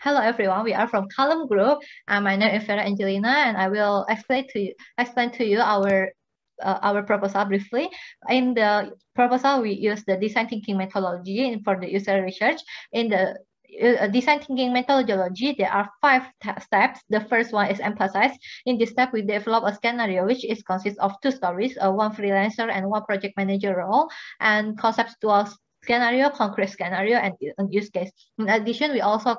Hello everyone, we are from KaLeM Group. My name is Vera Angelina, and I will explain to you our proposal briefly. In the proposal, we use the design thinking methodology for the user research. In the design thinking methodology, there are 5 steps. The first one is emphasize. In this step, we develop a scenario which consists of 2 stories, one freelancer and one project manager role, and conceptual scenario, concrete scenario, and use case. In addition, we also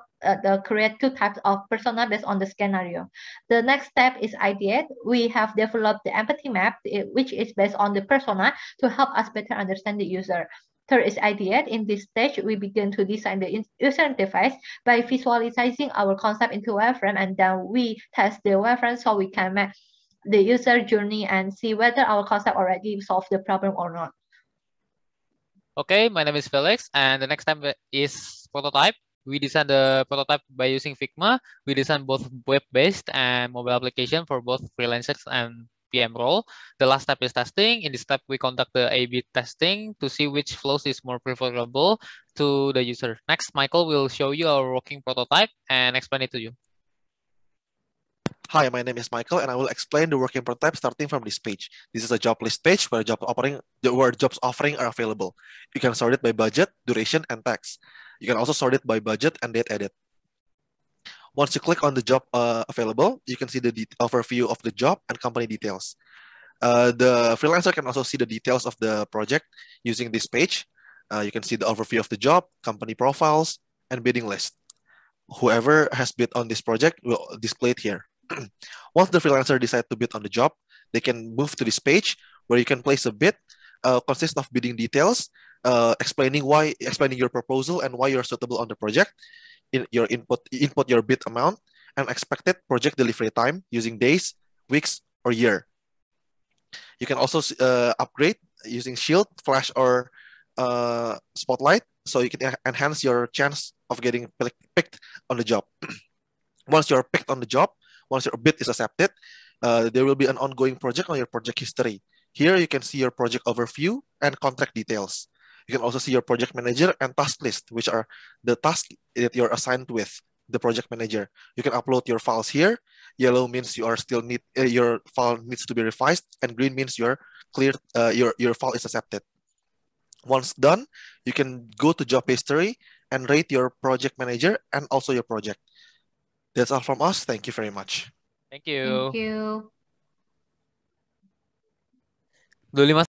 create 2 types of persona based on the scenario. The next step is ideate. We have developed the empathy map, which is based on the persona to help us better understand the user. Third is ideate. In this stage, we begin to design the user interface by visualizing our concept into wireframe, and then we test the wireframe so we can map the user journey and see whether our concept already solved the problem or not. Okay, my name is Felix, and the next step is prototype. We design the prototype by using Figma. We design both web-based and mobile application for both freelancers and PM role. The last step is testing. In this step, we conduct the A/B testing to see which flows is more preferable to the user. Next, Michael will show you our working prototype and explain it to you. Hi, my name is Michael, and I will explain the working prototype starting from this page. This is a job list page where jobs offering are available. You can sort it by budget, duration, and tax. You can also sort it by budget and date edit. Once you click on the job available, you can see the overview of the job and company details. The freelancer can also see the details of the project using this page. You can see the overview of the job, company profiles, and bidding list. Whoever has bid on this project will display it here. Once the freelancer decides to bid on the job, they can move to this page where you can place a bid, consists of bidding details, explaining your proposal and why you're suitable on the project, input your bid amount, and expected project delivery time using days, weeks, or year. You can also upgrade using Shield, Flash, or Spotlight, so you can enhance your chance of getting picked on the job. Once you're picked on the job, once your bid is accepted, there will be an ongoing project on your project history. Here you can see your project overview and contract details. You can also see your project manager and task list, which are the tasks that you're assigned with the project manager. You can upload your files here. Yellow means your file needs to be revised, and green means you're cleared, your file is accepted. Once done, you can go to job history and rate your project manager and also your project. That's all from us. Thank you very much. Thank you. Thank you. 25